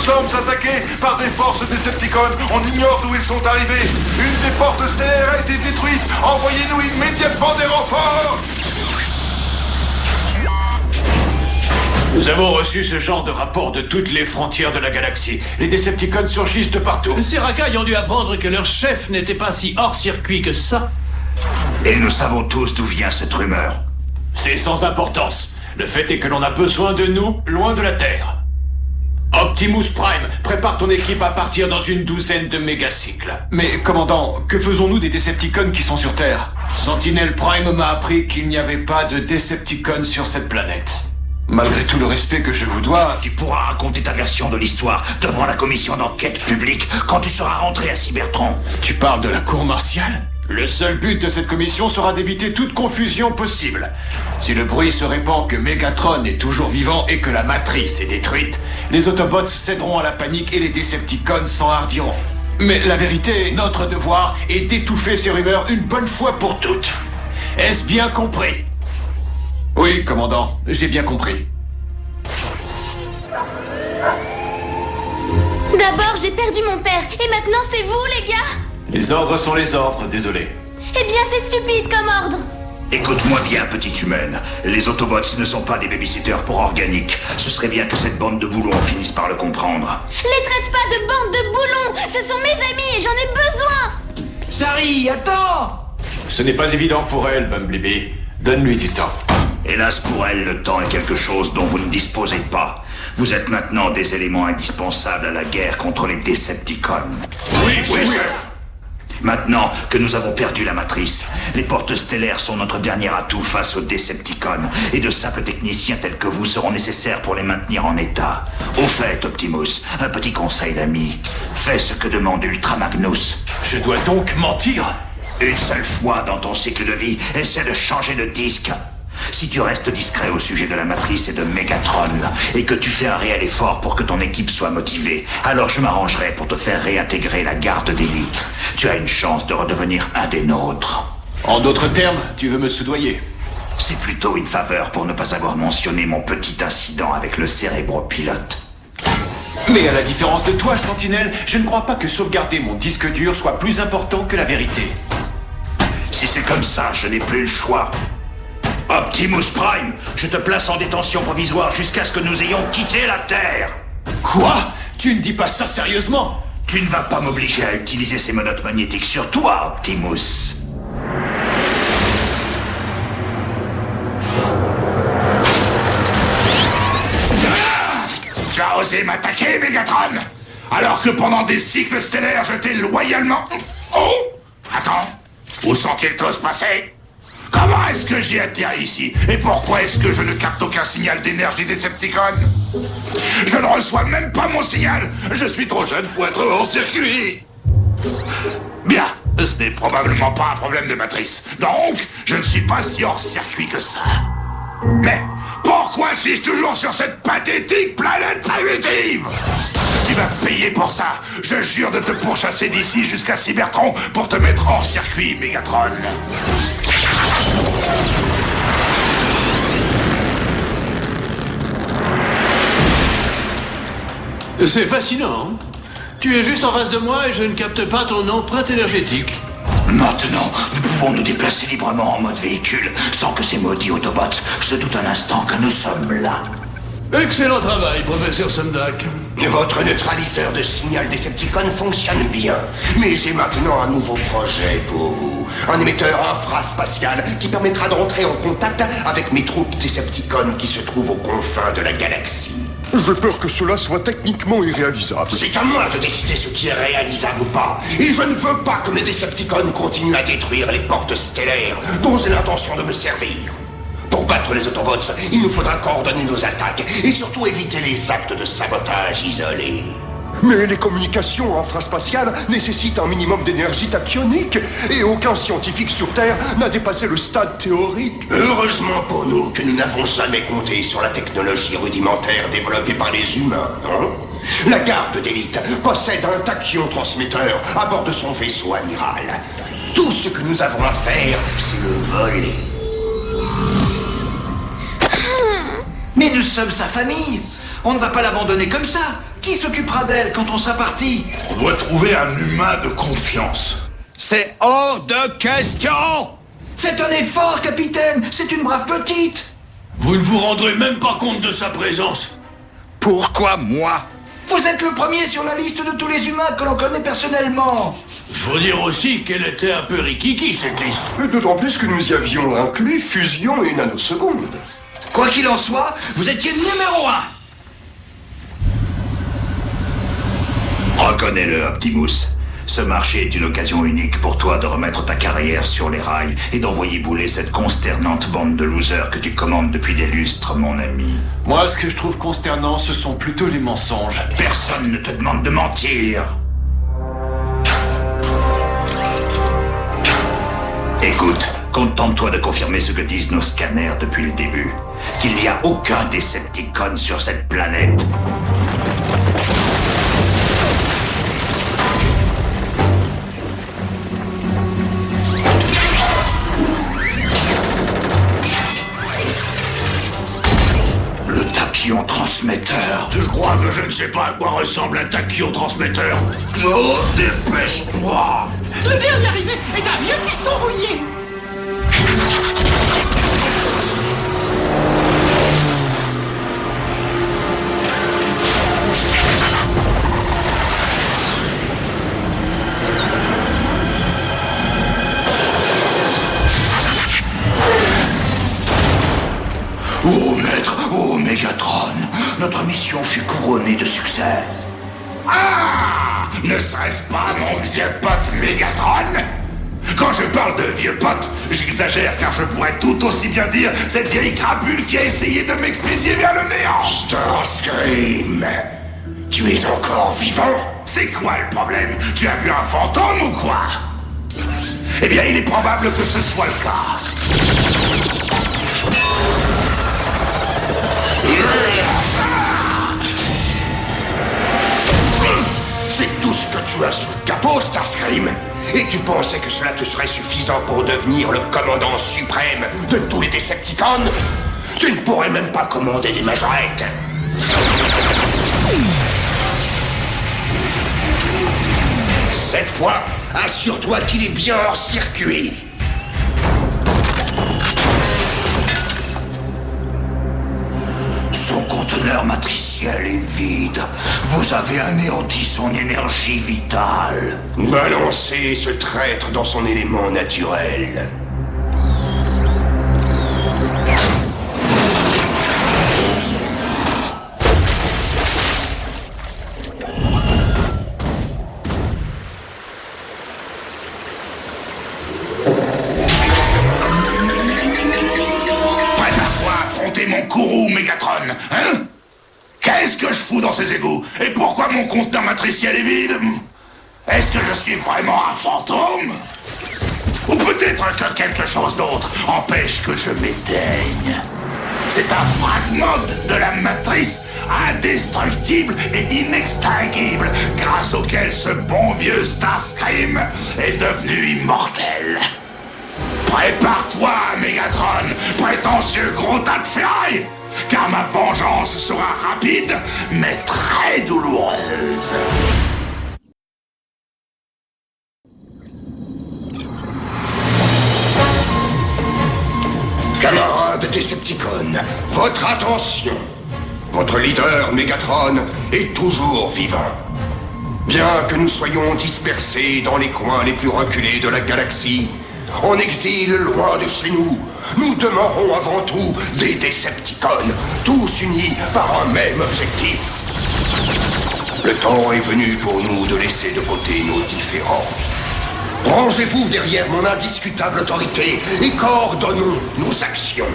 sommes attaqués par des forces Decepticons. On ignore d'où ils sont arrivés. Une des portes stellaires a été détruite. Envoyez-nous immédiatement des renforts. Nous avons reçu ce genre de rapport de toutes les frontières de la galaxie. Les Decepticons surgissent de partout. Ces racailles ont dû apprendre que leur chef n'était pas si hors-circuit que ça. Et nous savons tous d'où vient cette rumeur. C'est sans importance. Le fait est que l'on a besoin de nous, loin de la Terre. Optimus Prime, prépare ton équipe à partir dans une douzaine de mégacycles. Mais, commandant, que faisons-nous des Decepticons qui sont sur Terre? Sentinel Prime m'a appris qu'il n'y avait pas de Decepticons sur cette planète. Malgré tout le respect que je vous dois... Tu pourras raconter ta version de l'histoire devant la commission d'enquête publique quand tu seras rentré à Cybertron. Tu parles de la cour martiale? Le seul but de cette commission sera d'éviter toute confusion possible. Si le bruit se répand que Megatron est toujours vivant et que la matrice est détruite, les Autobots céderont à la panique et les Decepticons s'enhardiront. Mais la vérité, notre devoir est d'étouffer ces rumeurs une bonne fois pour toutes. Est-ce bien compris? Oui, commandant, j'ai bien compris. D'abord, j'ai perdu mon père, et maintenant c'est vous, les gars? Les ordres sont les ordres, désolé. Eh bien, c'est stupide comme ordre. Écoute-moi bien, petite humaine. Les Autobots ne sont pas des babysitters pour organiques. Ce serait bien que cette bande de boulons finisse par le comprendre. Les traite pas de bande de boulons. Ce sont mes amis et j'en ai besoin. Sari, attends! Ce n'est pas évident pour elle, Bumblebee. Donne-lui du temps. Hélas pour elle, le temps est quelque chose dont vous ne disposez pas. Vous êtes maintenant des éléments indispensables à la guerre contre les Decepticons. Oui, chef. Maintenant que nous avons perdu la matrice, les portes stellaires sont notre dernier atout face aux Decepticons, et de simples techniciens tels que vous seront nécessaires pour les maintenir en état. Au fait, Optimus, un petit conseil d'ami. Fais ce que demande Ultra Magnus. Je dois donc mentir? Une seule fois dans ton cycle de vie, essaie de changer de disque. Si tu restes discret au sujet de la matrice et de Megatron, et que tu fais un réel effort pour que ton équipe soit motivée, alors je m'arrangerai pour te faire réintégrer la garde d'élite. Tu as une chance de redevenir un des nôtres. En d'autres termes, tu veux me soudoyer? C'est plutôt une faveur pour ne pas avoir mentionné mon petit incident avec le cérébropilote. Mais à la différence de toi, Sentinelle, je ne crois pas que sauvegarder mon disque dur soit plus important que la vérité. Si c'est comme ça, je n'ai plus le choix. Optimus Prime, je te place en détention provisoire jusqu'à ce que nous ayons quitté la Terre. Quoi? Tu ne dis pas ça sérieusement? Tu ne vas pas m'obliger à utiliser ces menottes magnétiques sur toi, Optimus. Tu as osé m'attaquer, Megatron? Alors que pendant des cycles stellaires, je t'ai loyalement... Oh! Attends, où sont-ils tous passés? Comment est-ce que j'ai atterri ici? Et pourquoi est-ce que je ne capte aucun signal d'énergie Decepticon? Je ne reçois même pas mon signal. Je suis trop jeune pour être hors circuit. Bien, ce n'est probablement pas un problème de matrice. Donc, je ne suis pas si hors circuit que ça. Mais pourquoi suis-je toujours sur cette pathétique planète primitive? Tu vas payer pour ça. Je jure de te pourchasser d'ici jusqu'à Cybertron pour te mettre hors circuit, Megatron. C'est fascinant, hein? Tu es juste en face de moi et je ne capte pas ton empreinte énergétique. Maintenant, nous pouvons nous déplacer librement en mode véhicule, sans que ces maudits Autobots se doutent un instant que nous sommes là. Excellent travail, professeur Sondak. Votre neutraliseur de signal Decepticon fonctionne bien. Mais j'ai maintenant un nouveau projet pour vous. Un émetteur infraspatial qui permettra d'entrer en contact avec mes troupes Decepticon qui se trouvent aux confins de la galaxie. J'ai peur que cela soit techniquement irréalisable. C'est à moi de décider ce qui est réalisable ou pas. Et je ne veux pas que mes Decepticons continuent à détruire les portes stellaires dont j'ai l'intention de me servir. Pour battre les Autobots, il nous faudra coordonner nos attaques et surtout éviter les actes de sabotage isolés. Mais les communications infraspatiales nécessitent un minimum d'énergie tachyonique et aucun scientifique sur Terre n'a dépassé le stade théorique. Heureusement pour nous que nous n'avons jamais compté sur la technologie rudimentaire développée par les humains, hein? La garde d'élite possède un tachyon transmetteur à bord de son vaisseau amiral. Tout ce que nous avons à faire, c'est le voler. Mais nous sommes sa famille. On ne va pas l'abandonner comme ça. Qui s'occupera d'elle quand on sera parti? On doit trouver un humain de confiance. C'est hors de question! Faites un effort, capitaine. C'est une brave petite. Vous ne vous rendrez même pas compte de sa présence. Pourquoi moi? Vous êtes le premier sur la liste de tous les humains que l'on connaît personnellement. Faut dire aussi qu'elle était un peu rikiki, cette liste. D'autant plus que nous y avions inclus fusion et nanoseconde. Quoi qu'il en soit, vous étiez numéro 1. Reconnais-le, Optimus. Ce marché est une occasion unique pour toi de remettre ta carrière sur les rails et d'envoyer bouler cette consternante bande de losers que tu commandes depuis des lustres, mon ami. Moi, ce que je trouve consternant, ce sont plutôt les mensonges. Personne ne te demande de mentir. Écoute, contente-toi de confirmer ce que disent nos scanners depuis le début. Qu'il n'y a aucun Decepticon sur cette planète. Le tachyon transmetteur. Tu crois que je ne sais pas à quoi ressemble un tachyon transmetteur? Oh, dépêche-toi! Le dernier arrivé est un vieux piston rouillé. Oh maître, oh Mégatron, notre mission fut couronnée de succès. Ah! Ne serait-ce pas mon vieux pote Mégatron? Quand je parle de vieux pote, j'exagère car je pourrais tout aussi bien dire cette vieille crapule qui a essayé de m'expédier vers le néant. Starscream, tu es encore vivant? C'est quoi le problème? Tu as vu un fantôme ou quoi? Eh bien, il est probable que ce soit le cas. C'est tout ce que tu as sous le capot, Starscream. Et tu pensais que cela te serait suffisant pour devenir le commandant suprême de tous les Decepticons? Tu ne pourrais même pas commander des majorettes. Cette fois, assure-toi qu'il est bien hors circuit. Son conteneur matriciel est vide. Vous avez anéanti son énergie vitale. Balancez ce traître dans son élément naturel. Prépare-toi à affronter mon courroux, Mégatron, hein? Qu'est-ce que je fous dans ces égouts? Et pourquoi mon conteneur matriciel est vide? Est-ce que je suis vraiment un fantôme? Ou peut-être que quelque chose d'autre empêche que je m'éteigne? C'est un fragment de la matrice indestructible et inextinguible grâce auquel ce bon vieux Starscream est devenu immortel. Prépare-toi, Mégatron, prétentieux gros tas de ferraille, car ma vengeance sera rapide, mais très douloureuse. Camarades Decepticons, votre attention. Votre leader, Mégatron, est toujours vivant. Bien que nous soyons dispersés dans les coins les plus reculés de la galaxie, en exil loin de chez nous, nous demeurons avant tout des Decepticons, tous unis par un même objectif. Le temps est venu pour nous de laisser de côté nos différends. Rangez-vous derrière mon indiscutable autorité et coordonnons nos actions.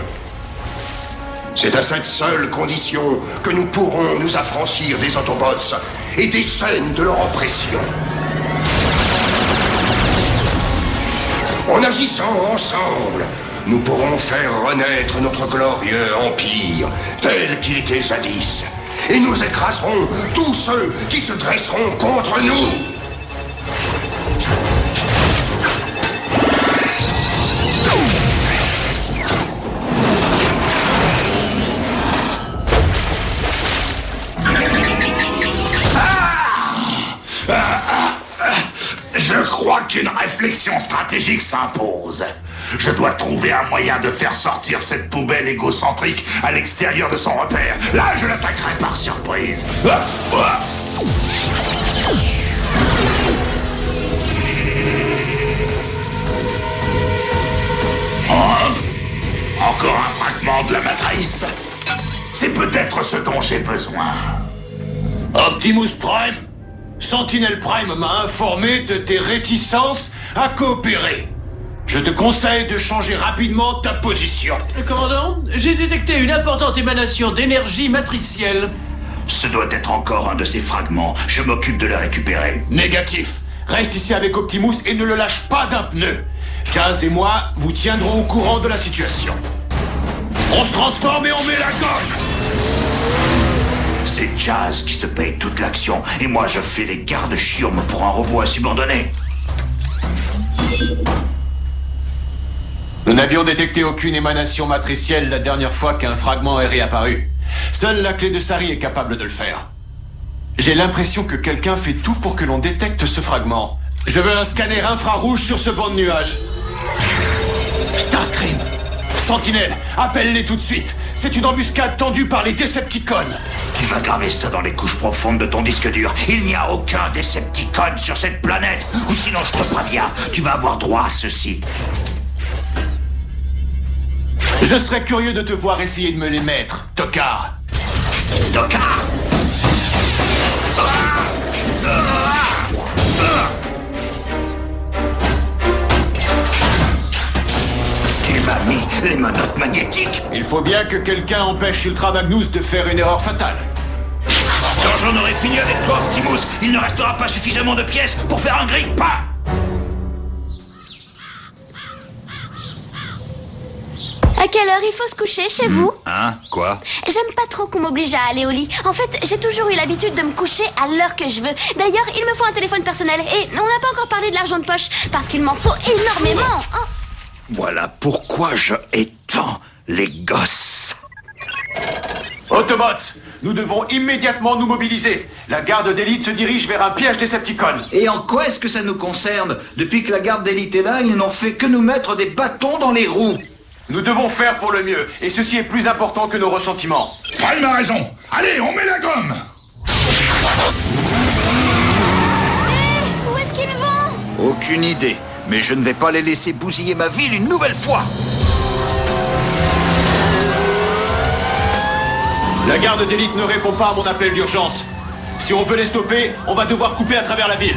C'est à cette seule condition que nous pourrons nous affranchir des Autobots et des chaînes de leur oppression. En agissant ensemble, nous pourrons faire renaître notre glorieux empire tel qu'il était jadis. Et nous écraserons tous ceux qui se dresseront contre nous. réflexion stratégique s'impose. Je dois trouver un moyen de faire sortir cette poubelle égocentrique à l'extérieur de son repère. Là, je l'attaquerai par surprise. Encore un fragment de la matrice. C'est peut-être ce dont j'ai besoin. Optimus Prime, Sentinel Prime m'a informé de tes réticences à coopérer. Je te conseille de changer rapidement ta position. Commandant, j'ai détecté une importante émanation d'énergie matricielle. Ce doit être encore un de ces fragments. Je m'occupe de le récupérer. Négatif. Reste ici avec Optimus et ne le lâche pas d'un pneu. Jazz et moi vous tiendrons au courant de la situation. On se transforme et on met la gomme. C'est Jazz qui se paye toute l'action et moi je fais les gardes-chiourmes pour un robot insubordonné. Nous n'avions détecté aucune émanation matricielle la dernière fois qu'un fragment est réapparu. Seule la clé de Sari est capable de le faire. J'ai l'impression que quelqu'un fait tout pour que l'on détecte ce fragment. Je veux un scanner infrarouge sur ce banc de nuages. Starscream, Sentinelle, appelle-les tout de suite. C'est une embuscade tendue par les Decepticons. Tu vas graver ça dans les couches profondes de ton disque dur. Il n'y a aucun Decepticon sur cette planète. Ou sinon, je te préviens, tu vas avoir droit à ceci. Je serais curieux de te voir essayer de me les mettre, Tokar. Tokar! Tu m'as mis les menottes magnétiques. Il faut bien que quelqu'un empêche Ultra Magnus de faire une erreur fatale. Quand j'en aurai fini avec toi, Optimus, il ne restera pas suffisamment de pièces pour faire un grille-pain. À quelle heure il faut se coucher chez vous? Hein? Quoi? J'aime pas trop qu'on m'oblige à aller au lit. En fait, j'ai toujours eu l'habitude de me coucher à l'heure que je veux. D'ailleurs, il me faut un téléphone personnel. Et on n'a pas encore parlé de l'argent de poche, parce qu'il m'en faut énormément. Oh. Voilà pourquoi je étends les gosses. Autobots, nous devons immédiatement nous mobiliser. La garde d'élite se dirige vers un piège Decepticon. Et en quoi est-ce que ça nous concerne? Depuis que la garde d'élite est là, ils n'ont fait que nous mettre des bâtons dans les roues. Nous devons faire pour le mieux, et ceci est plus important que nos ressentiments. Prime a raison. Allez, on met la gomme. Où est-ce qu'ils vont? Aucune idée, mais je ne vais pas les laisser bousiller ma ville une nouvelle fois. La garde d'élite ne répond pas à mon appel d'urgence. Si on veut les stopper, on va devoir couper à travers la ville.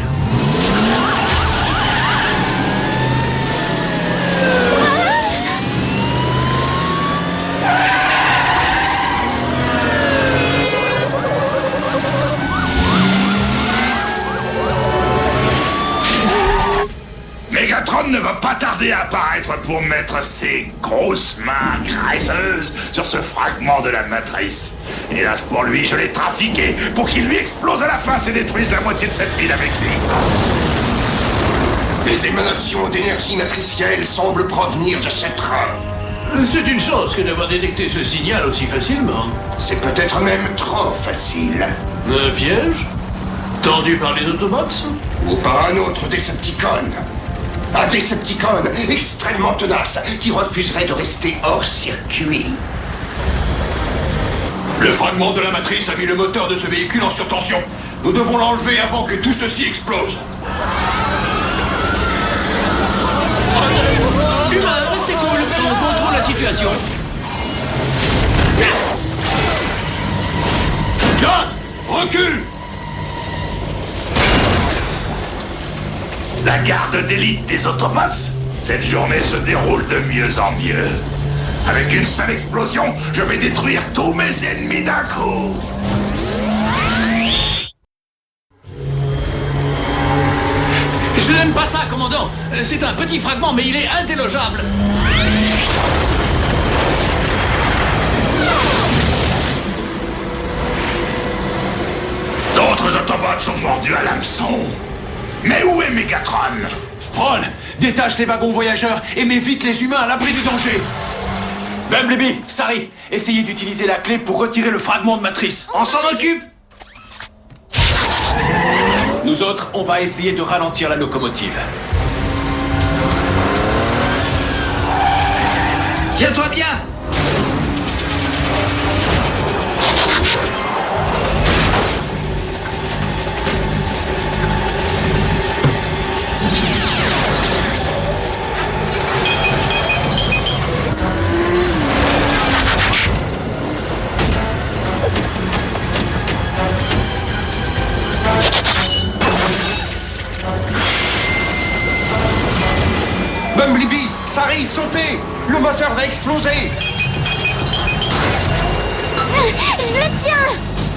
Megatron ne va pas tarder à apparaître pour mettre ses grosses mains graisseuses sur ce fragment de la matrice. Hélas pour lui, je l'ai trafiqué pour qu'il lui explose à la face et détruise la moitié de cette ville avec lui. Les émanations d'énergie matricielle semblent provenir de ce train. C'est une chance que d'avoir détecté ce signal aussi facilement. C'est peut-être même trop facile. Un piège? Tendu par les Autobots? Ou par un autre Decepticon. Un Decepticon extrêmement tenace qui refuserait de rester hors circuit. Le fragment de la matrice a mis le moteur de ce véhicule en surtension. Nous devons l'enlever avant que tout ceci explose. Humain, restez cool, on contrôle la situation. Jazz, recule! La garde d'élite des Autobots. Cette journée se déroule de mieux en mieux. Avec une seule explosion, je vais détruire tous mes ennemis d'un coup. Je n'aime pas ça, commandant. C'est un petit fragment, mais il est indélogeable. D'autres Autobots sont mordus à l'hameçon. Mais où est Megatron? Prol, détache les wagons voyageurs et mets vite les humains à l'abri du danger. Bumblebee, Sari, essayez d'utiliser la clé pour retirer le fragment de matrice. On s'en occupe. Nous autres, on va essayer de ralentir la locomotive. Tiens-toi bien. Bumblebee, Sari, sautez! Le moteur va exploser! Je le tiens.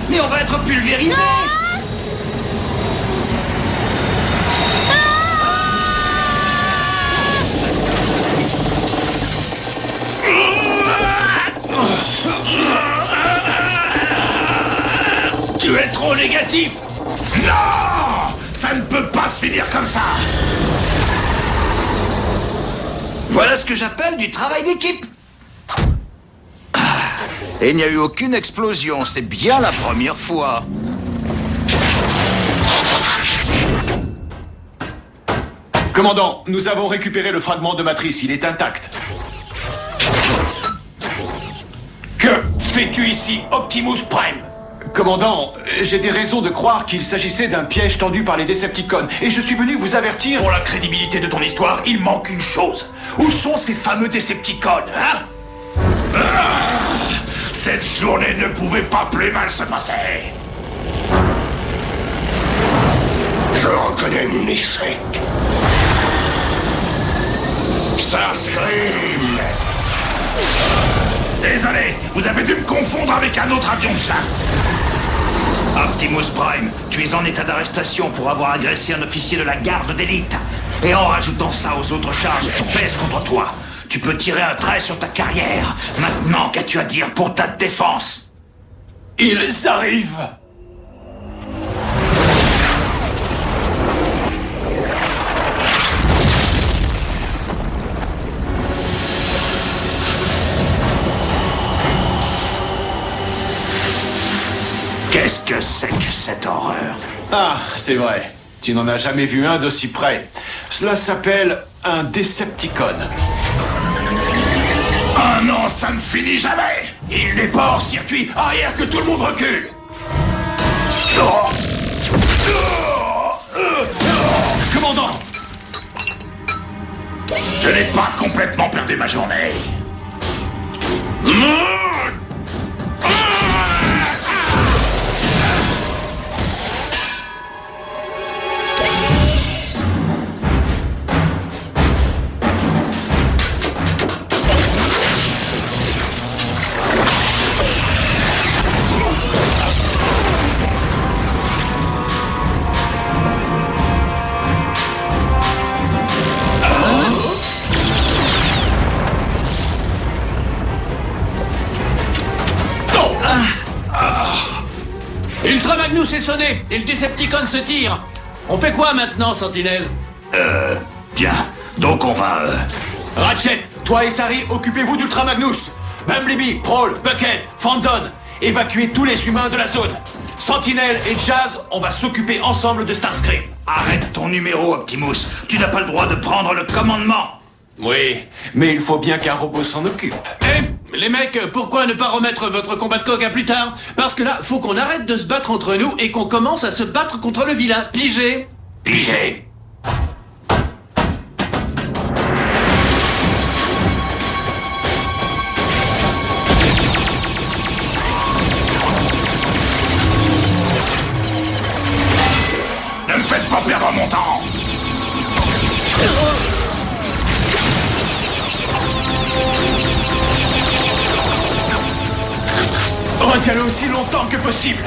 Mais on va être pulvérisé. Tu es trop négatif! Non! Ça ne peut pas se finir comme ça! Voilà ce que j'appelle du travail d'équipe. Et il n'y a eu aucune explosion, c'est bien la première fois. Commandant, nous avons récupéré le fragment de matrice, il est intact. Que fais-tu ici, Optimus Prime? Commandant, j'ai des raisons de croire qu'il s'agissait d'un piège tendu par les Decepticons, et je suis venu vous avertir... Pour la crédibilité de ton histoire, il manque une chose. Où sont ces fameux Decepticons, hein? Cette journée ne pouvait pas plus mal se passer. Je reconnais mon échec. Starscream! Désolé, vous avez dû me confondre avec un autre avion de chasse. Optimus Prime, tu es en état d'arrestation pour avoir agressé un officier de la garde d'élite. Et en rajoutant ça aux autres charges qui pèsent contre toi, tu peux tirer un trait sur ta carrière. Maintenant, qu'as-tu à dire pour ta défense? Ils arrivent! Qu'est-ce que c'est que cette horreur? Ah, c'est vrai. Tu n'en as jamais vu un d'aussi près. Cela s'appelle un Decepticon. Ah non, ça ne finit jamais. Il n'est pas hors circuit. Arrière, que tout le monde recule. Commandant! Je n'ai pas complètement perdu ma journée. Ultra Magnus est sonné et le Decepticon se tire. On fait quoi maintenant, Sentinelle? Bien, donc on va... Ratchet, toi et Sari, occupez-vous d'Ultra Magnus. Bumblebee, Prowl, Bucket, Fanzone, évacuez tous les humains de la zone. Sentinelle et Jazz, on va s'occuper ensemble de Starscream. Arrête ton numéro, Optimus. Tu n'as pas le droit de prendre le commandement. Oui, mais il faut bien qu'un robot s'en occupe. Eh, les mecs, pourquoi ne pas remettre votre combat de coq à plus tard? Parce que là, faut qu'on arrête de se battre entre nous et qu'on commence à se battre contre le vilain. Pigé? Pigé. Ne me faites pas perdre mon temps. Retiens-le aussi longtemps que possible.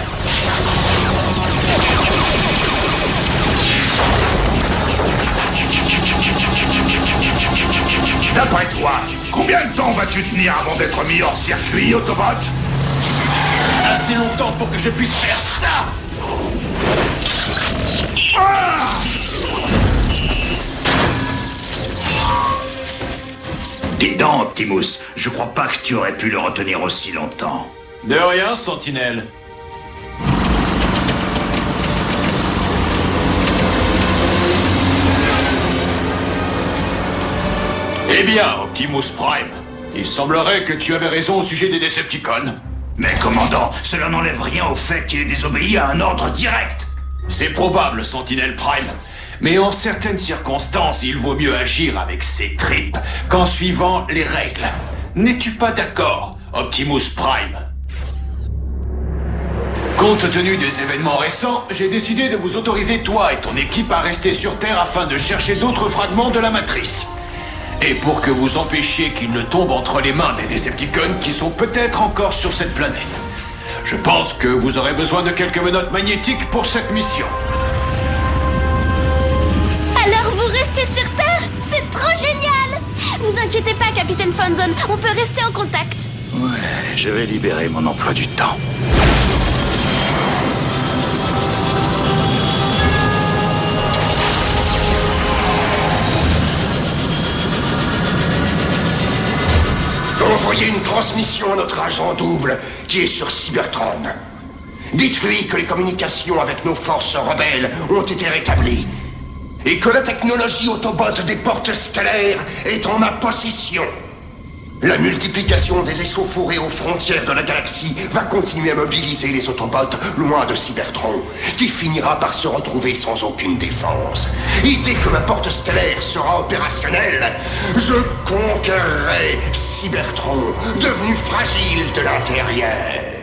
D'après toi, combien de temps vas-tu tenir avant d'être mis hors circuit, Autobot? Assez longtemps pour que je puisse faire ça. Dis donc, Optimus, je crois pas que tu aurais pu le retenir aussi longtemps. De rien, Sentinelle. Eh bien, Optimus Prime, Il semblerait que tu avais raison au sujet des Decepticons. Mais commandant, cela n'enlève rien au fait qu'il ait désobéi à un ordre direct. C'est probable, Sentinel Prime. Mais en certaines circonstances, il vaut mieux agir avec ses tripes qu'en suivant les règles. N'es-tu pas d'accord, Optimus Prime? Compte tenu des événements récents, j'ai décidé de vous autoriser, toi et ton équipe, à rester sur Terre afin de chercher d'autres fragments de la Matrice. Et pour que vous empêchiez qu'ils ne tombent entre les mains des Decepticons qui sont peut-être encore sur cette planète. Je pense que vous aurez besoin de quelques menottes magnétiques pour cette mission. Alors vous restez sur Terre? C'est trop génial! Vous inquiétez pas, Capitaine Fanzone, on peut rester en contact. Ouais, je vais libérer mon emploi du temps. Envoyez une transmission à notre agent double qui est sur Cybertron. Dites-lui que les communications avec nos forces rebelles ont été rétablies et que la technologie Autobot des portes stellaires est en ma possession. La multiplication des échauffourées aux frontières de la galaxie va continuer à mobiliser les Autobots loin de Cybertron, qui finira par se retrouver sans aucune défense. Et dès que ma porte stellaire sera opérationnelle, je conquerrai Cybertron, devenu fragile de l'intérieur.